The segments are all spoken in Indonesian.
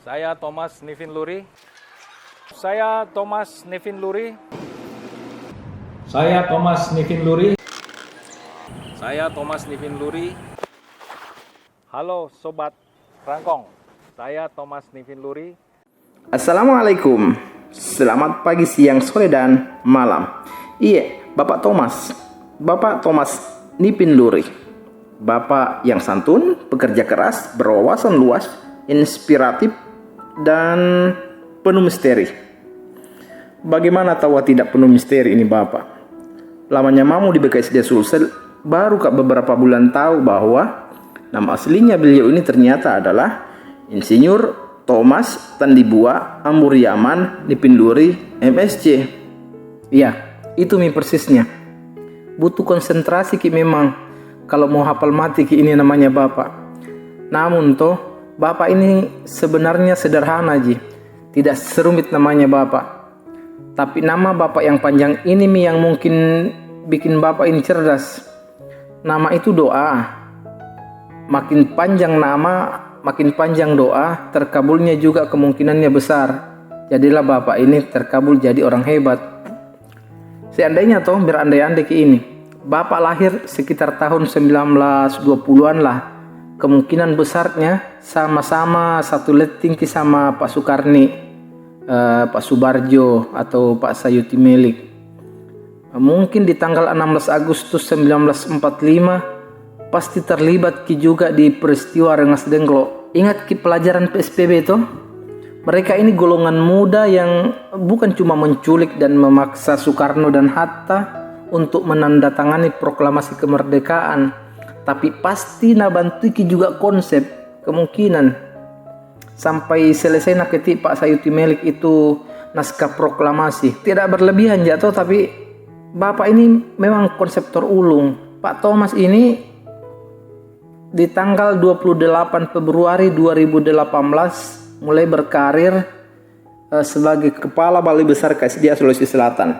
Saya Thomas Nivin Luri. Saya Thomas Nivin Luri. Saya Thomas Nivin Luri. Saya Thomas Nivin Luri. Halo Sobat Rangkong, saya Thomas Nivin Luri. Assalamualaikum. Selamat pagi, siang, sore, dan malam. Iya, Bapak Thomas Nivin Luri. Bapak yang santun, pekerja keras, berwawasan luas, inspiratif, dan penuh misteri. Bagaimana tahu tidak penuh misteri ini Bapak? Lamanya mamu di BKSD Sulsel, baru beberapa bulan tahu bahwa nama aslinya beliau ini ternyata adalah Insinyur Thomas Tandibua Amuriaman Nivin Luri, MSc. Iya, itu persisnya. Butuh konsentrasi memang kalau mau hafal mati ini namanya Bapak. Namun Bapak ini sebenarnya sederhana tidak serumit namanya Bapak. Tapi nama Bapak yang panjang ini yang mungkin bikin Bapak ini cerdas. Nama itu doa. Makin panjang nama, makin panjang doa, terkabulnya juga kemungkinannya besar. Jadilah Bapak ini terkabul jadi orang hebat. Seandainya berandai-andai ini, Bapak lahir sekitar tahun 1920-an lah. Kemungkinan besarnya sama-sama satu letting sama Pak Soekarni, Pak Subarjo atau Pak Sayuti Melik. Mungkin di tanggal 16 Agustus 1945 pasti terlibat juga di peristiwa Rengas Dengklok. Ingat pelajaran PSBB itu? Mereka ini golongan muda yang bukan cuma menculik dan memaksa Soekarno dan Hatta untuk menandatangani proklamasi kemerdekaan, tapi pasti bantu juga konsep kemungkinan sampai selesai ketik Pak Sayuti Melik itu naskah proklamasi. Tidak berlebihan tapi Bapak ini memang konseptor ulung. Pak Thomas ini di tanggal 28 Februari 2018 mulai berkarir sebagai Kepala Balai Besar KSDA Sulawesi Selatan.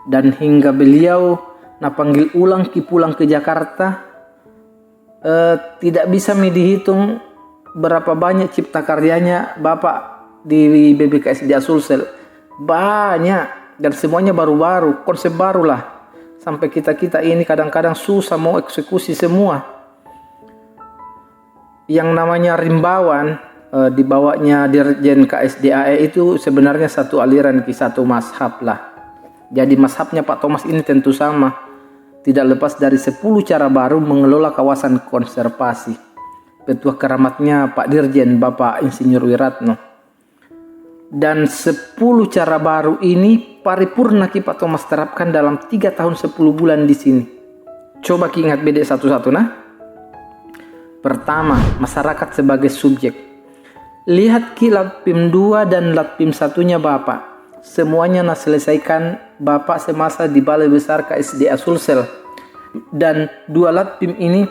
Dan hingga beliau panggil ulang pulang ke Jakarta, tidak bisa dihitung berapa banyak cipta karyanya Bapak di BBKSDA Sulsel. Banyak, dan semuanya baru-baru, konsep barulah. Sampai kita ini kadang-kadang susah mau eksekusi semua. Yang namanya Rimbawan, dibawanya Dirjen KSDAE itu sebenarnya satu aliran satu mazhab lah. Jadi mazhabnya Pak Thomas ini tentu sama, tidak lepas dari 10 cara baru mengelola kawasan konservasi. Petua keramatnya Pak Dirjen Bapak Insinyur Wiratno. Dan 10 cara baru ini paripurna Pak Thomas terapkan dalam 3 tahun 10 bulan di sini. Coba ingat beda satu-satu nah. Pertama, masyarakat sebagai subjek. Lihat Latpim 2 dan Latpim 1-nya Bapak. Semuanya selesaikan Bapak semasa di Balai Besar KSDA Sulsel. Dan 2 Latpim ini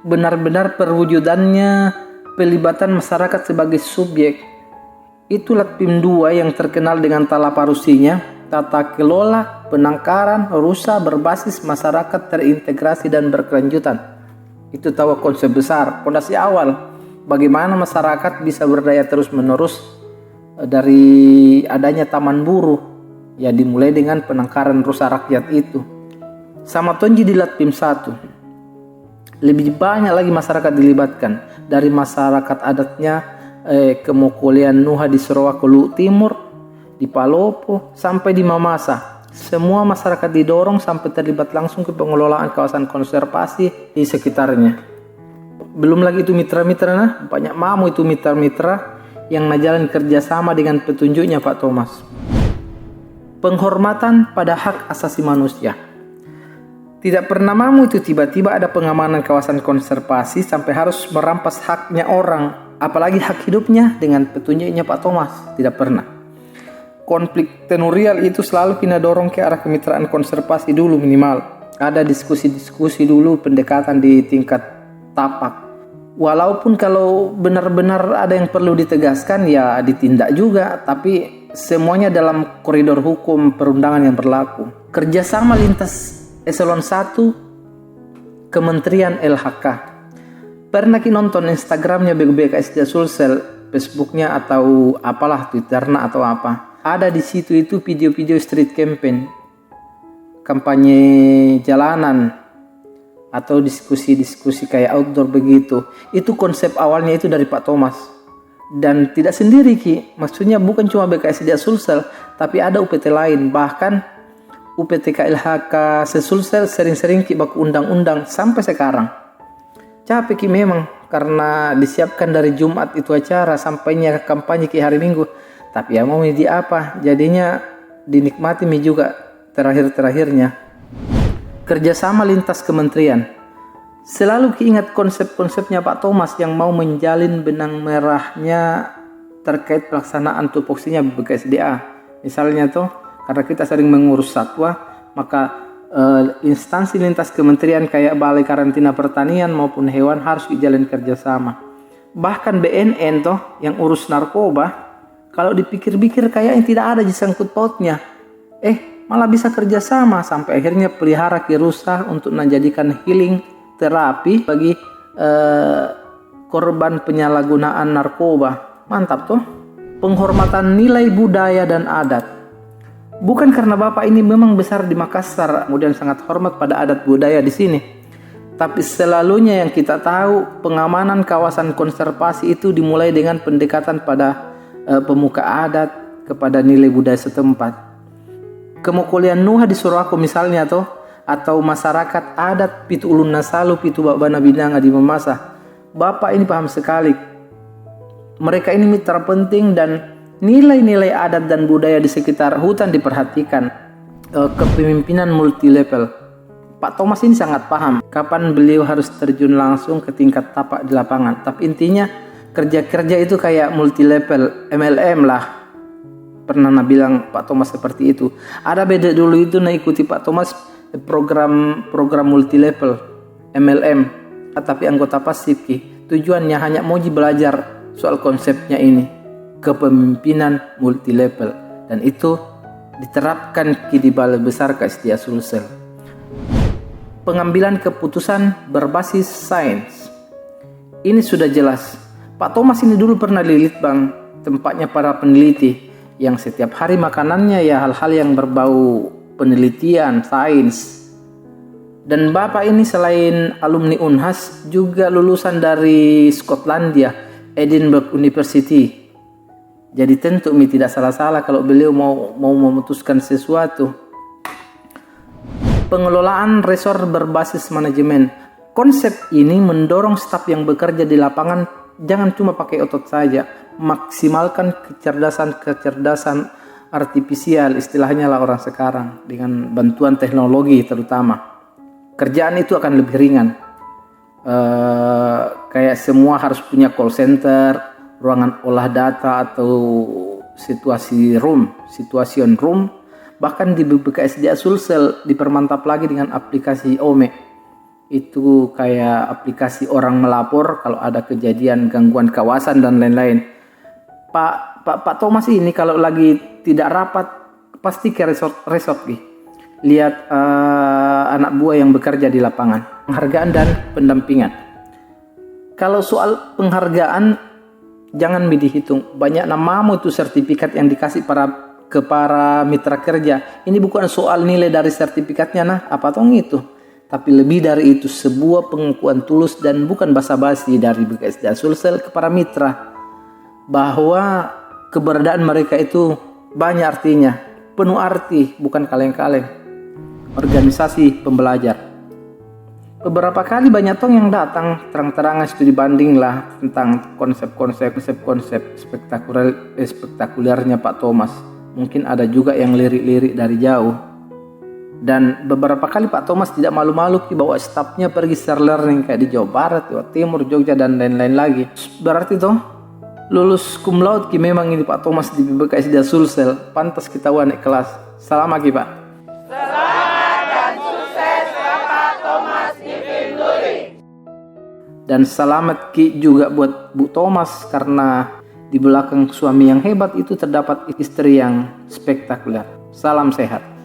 benar-benar perwujudannya pelibatan masyarakat sebagai subjek. Itu Latpim 2 yang terkenal dengan talaparusinya, tata kelola, penangkaran, rusa berbasis masyarakat terintegrasi dan berkelanjutan. Itu tahu konsep besar, fondasi awal. Bagaimana masyarakat bisa berdaya terus-menerus dari adanya taman buruh. Ya dimulai dengan penangkaran rusa rakyat itu. Sama tonji di Latpim 1. Lebih banyak lagi masyarakat dilibatkan. Dari masyarakat adatnya Kemokolean Nuha di Sarawak Luhut Timur, di Palopo, sampai di Mamasa. Semua masyarakat didorong sampai terlibat langsung ke pengelolaan kawasan konservasi di sekitarnya. Belum lagi itu mitra-mitra banyak mamu itu mitra-mitra yang jalan kerjasama dengan petunjuknya Pak Thomas. Penghormatan pada hak asasi manusia. Tidak pernah mamu itu tiba-tiba ada pengamanan kawasan konservasi sampai harus merampas haknya orang, apalagi hak hidupnya dengan petunjuknya Pak Thomas. Tidak pernah. Konflik tenurial itu selalu kita dorong ke arah kemitraan konservasi dulu minimal. Ada diskusi-diskusi dulu, pendekatan di tingkat tapak. Walaupun kalau benar-benar ada yang perlu ditegaskan ya ditindak juga, tapi semuanya dalam koridor hukum perundangan yang berlaku. Kerjasama lintas Eselon 1 Kementerian LHK. Pernah nonton Instagramnya BKSDA Sulsel, Facebooknya atau apalah, Twitternya atau apa. Ada di situ itu video-video street campaign, kampanye jalanan, atau diskusi-diskusi kayak outdoor begitu. Itu konsep awalnya itu dari Pak Thomas. Dan tidak sendiri Ki, maksudnya bukan cuma BKSDA Sulsel, tapi ada UPT lain. Bahkan UPT KLHK Sesulsel sering-sering Ki baku undang-undang sampai sekarang. Capek Ki memang, karena disiapkan dari Jumat itu acara sampainya kampanye Ki hari Minggu. Tapi ya mau di apa, jadinya dinikmati Mi juga terakhir-terakhirnya. Kerjasama lintas kementerian. Selalu keingat konsep-konsepnya Pak Thomas yang mau menjalin benang merahnya terkait pelaksanaan tupoksinya BKSDA. Misalnya tuh, karena kita sering mengurus satwa, maka instansi lintas kementerian kayak Balai Karantina Pertanian maupun hewan harus dijalin kerjasama. Bahkan BNN tuh yang urus narkoba, kalau dipikir-pikir kayaknya tidak ada sangkut pautnya. Malah bisa kerjasama sampai akhirnya pelihara kirusa untuk menjadikan healing terapi bagi korban penyalahgunaan narkoba. Mantap tuh. Penghormatan nilai budaya dan adat. Bukan karena Bapak ini memang besar di Makassar, kemudian sangat hormat pada adat budaya di sini. Tapi selalunya yang kita tahu, pengamanan kawasan konservasi itu dimulai dengan pendekatan pada pemuka adat kepada nilai budaya setempat. Kemukulian Nuha di Suraku misalnya tuh, atau masyarakat adat Pitu Ulun Nasalu, Pitu Babana Binanga di Mamasa. Bapak ini paham sekali. Mereka ini mitra penting dan nilai-nilai adat dan budaya di sekitar hutan diperhatikan. Kepemimpinan multi level. Pak Thomas ini sangat paham kapan beliau harus terjun langsung ke tingkat tapak di lapangan. Tapi intinya kerja-kerja itu kayak multi level, MLM lah. Pernah bilang Pak Thomas seperti itu. Ada beda dulu itu ikuti Pak Thomas program multi level MLM, tapi anggota pasif Ki. Tujuannya hanya mau belajar soal konsepnya ini, kepemimpinan multi level, dan itu diterapkan Ki di Balai Besar KSDA Sulsel. Pengambilan keputusan berbasis sains. Ini sudah jelas. Pak Thomas ini dulu pernah di Litbang, tempatnya para peneliti yang setiap hari makanannya ya hal-hal yang berbau penelitian, sains. Dan Bapak ini selain alumni Unhas juga lulusan dari Skotlandia, Edinburgh University. Jadi tentu tidak salah-salah kalau beliau mau memutuskan sesuatu. Pengelolaan resort berbasis manajemen. Konsep ini mendorong staf yang bekerja di lapangan jangan cuma pakai otot saja, maksimalkan kecerdasan artifisial, istilahnya lah orang sekarang, dengan bantuan teknologi terutama. Kerjaan itu akan lebih ringan. Kayak semua harus punya call center, ruangan olah data atau situation room. Bahkan di BKSDA Sulsel dipermantap lagi dengan aplikasi OME. Itu kayak aplikasi orang melapor kalau ada kejadian gangguan kawasan dan lain-lain. Pak Thomas ini kalau lagi tidak rapat pasti ke resort nih. Lihat anak buah yang bekerja di lapangan. Penghargaan dan pendampingan. Kalau soal penghargaan jangan dihitung. Banyak namamu itu sertifikat yang dikasih ke para mitra kerja. Ini bukan soal nilai dari sertifikatnya apa tong itu. Tapi lebih dari itu sebuah pengakuan tulus dan bukan basa-basi dari BKSDA Sulsel kepada mitra. Bahwa keberadaan mereka itu banyak artinya, penuh arti, bukan kaleng-kaleng. Organisasi pembelajar. Beberapa kali banyak tong yang datang terang-terangan studi banding lah tentang konsep spektakulernya Pak Thomas. Mungkin ada juga yang lirik-lirik dari jauh. Dan beberapa kali Pak Thomas tidak malu-malu bawa stafnya pergi share learning kayak di Jawa Barat, Jawa Timur, Jogja dan lain-lain lagi. Berarti toh lulus cum laude Ki memang ini Pak Thomas di BKSDA Sulsel, pantas kita naik kelas. Salam lagi Pak. Selamat dan sukses Bapak Thomas Nipin Luri. Dan selamat Ki juga buat Bu Thomas karena di belakang suami yang hebat itu terdapat istri yang spektakuler. Salam sehat.